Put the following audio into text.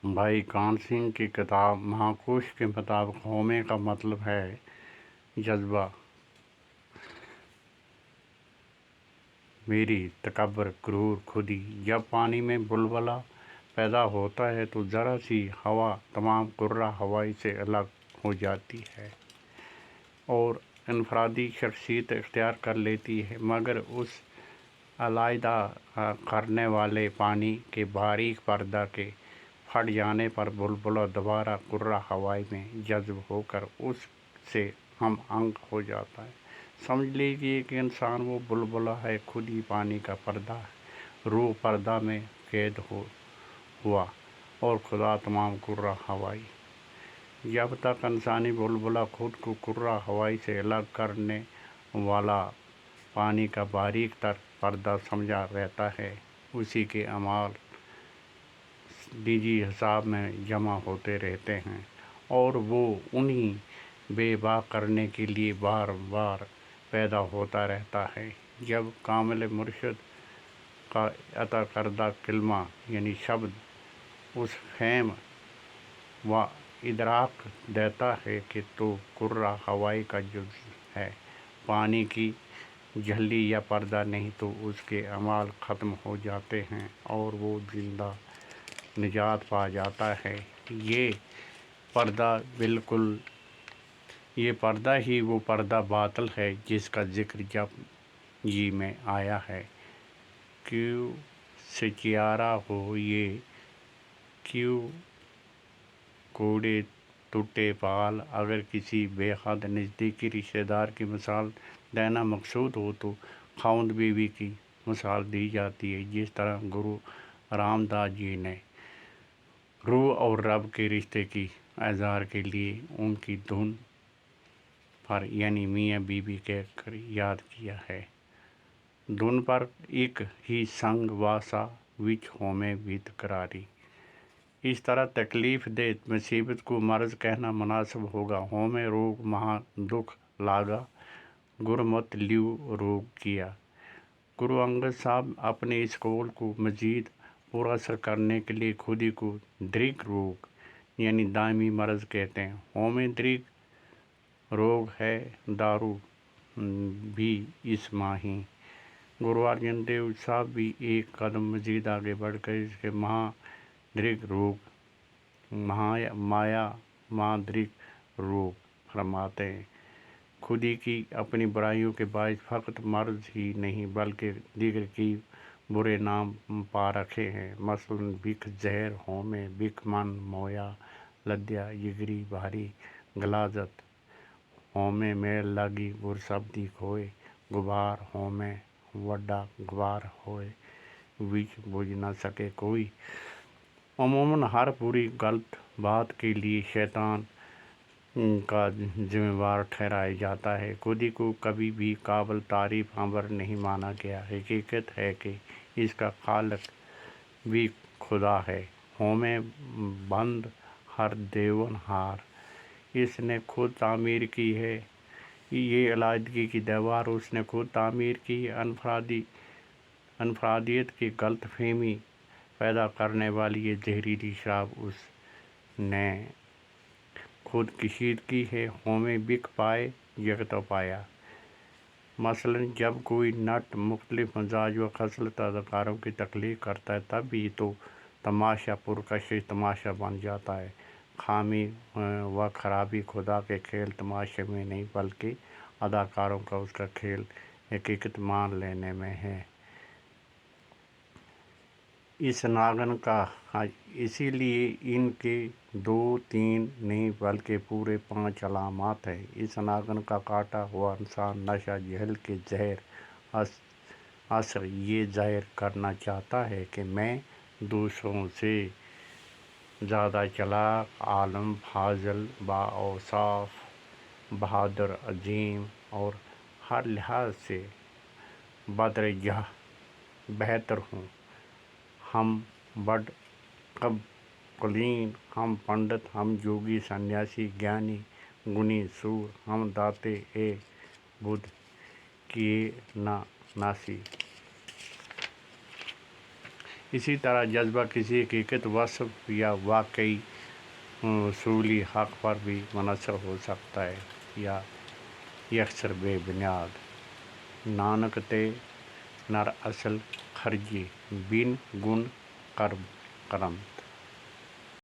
भाई कान सिंह की किताब महाकोश के मुताबिक होमे का मतलब है जज्बा, मेरी तकब्बर, क्रूर खुदी। जब पानी में बुलबुला पैदा होता है तो ज़रा सी हवा तमाम कुर्रा हवाई से अलग हो जाती है और इनफरादी शख्सियत इख्तियार कर लेती है, मगर उस अलहदा करने वाले पानी के बारीक पर्दा के फट जाने पर बुलबुला दोबारा कुर्रा हवाई में जज्ब होकर उससे हम अंग हो जाता है। समझ लीजिए कि इंसान वो बुलबुला है, खुद ही पानी का पर्दा है, रूह पर्दा में कैद हुआ और खुदा तमाम कुर्रा हवाई। जब तक इंसानी बुलबुला खुद को कुर्रा हवाई से अलग करने वाला पानी का बारीक तर पर्दा समझा रहता है, उसी के अमाल निजी हिसाब में जमा होते रहते हैं और वो उन्हीं बेबा करने के लिए बार बार पैदा होता रहता है। जब कामिल मुर्शिद का अता करदा कलमा यानी शब्द उस फहम व इदराक देता है कि तो कुर्रा हवाई का जुज़ है, पानी की झल्ली या पर्दा नहीं, तो उसके अमाल ख़त्म हो जाते हैं और वो जिंदा निजात पा जाता है। ये पर्दा ही वो पर्दा बातिल है जिसका जिक्र जब जी में आया है। क्यों सिचियारा हो ये, क्यों कोड़े टूटे पाल। अगर किसी बेहद नज़दीकी रिश्तेदार की मिसाल देना मकसूद हो तो खाउंद बीवी की मिसाल दी जाती है, जिस तरह गुरु रामदास जी ने रूह और रब के रिश्ते की इज़हार के लिए उनकी धुन पर यानी मियाँ बीबी कहकर याद किया है। धुन पर एक ही संग वासा विच होमे बीत करारी। इस तरह तकलीफ़ दे मुसीबत को मर्ज़ कहना मुनासिब होगा। होमे रोग महा दुख लागा, गुरमत लियो रोग किया। गुरु अंगद साहब अपने इस कौल को मज़ीद पुरअसर करने के लिए खुद ही को दृग रोग यानी दायमी मर्ज़ कहते हैं। होमे दृग रोग है, दारू भी इस माही। गुरु अर्जन देव साहब भी एक कदम मज़ीद आगे बढ़कर इसके महादृग रोग माया महादृग रोग फरमाते हैं। खुदी की अपनी बुराइयों के बायस फ़कत मर्ज़ ही नहीं बल्कि दीगर की बुरे नाम पा रखे हैं। मसलन बिख जहर होमे, बिख मन मोया लद्या जिगरी भारी गलाजत। होमे मेल लगी गुरसब्दी खोए, गुबार होमे वड्डा गुबार होए, विच बुझ न सके कोई। अमूमन हर बुरी गलत बात के लिए शैतान का जिम्मेवार ठहराया जाता है। खुदी को कभी भी काबिल तारीफ अमर नहीं माना गया। हकीकत है कि इसका खालिक भी खुदा है। होमे बंद हर देवन हार, इसने खुद तामीर की है। ये अलहदगी की दीवार उसने खुद तामीर की। अनफरादियत की गलत फहमी पैदा करने वाली ये जहरीली शराब उसने खुद कशीद की है। होमे बिक पाए यकता पाया। मसलन जब कोई नट मुख्तलिफ मजाज व खसलत अदाकारों की तख्लीक करता है, तब भी तो तमाशा पुरकशिश तमाशा बन जाता है। खामी व खराबी खुदा के खेल तमाशे में नहीं बल्कि अदाकारों का उसका खेल हकीकत मान लेने में है। इस नागन का इसीलिए इनके 2-3 नहीं बल्कि पूरे 5 अलामात है। इस नागन का काटा हुआ इंसान नशा जहल के जहर असर ये ज़ाहिर करना चाहता है कि मैं दूसरों से ज़्यादा चालाक, आलम, फाजिल, बाऔसाफ, बहादुर, अजीम और हर लिहाज से बदरजह बेहतर हूँ। हम बड़ कुलीन, हम पंडित, हम जोगी, सन्यासी, ज्ञानी, गुणी, सूर, हम दाते ए बुद्ध किए ना नासी। اسی طرح جذبہ کسی حقیقت، وصف یا واقعی اصولی حق پر بھی منحصر ہو سکتا ہے یا یکسر بے بنیاد۔ نانک تے نر اصل خرجی بن گن کرم کرمت۔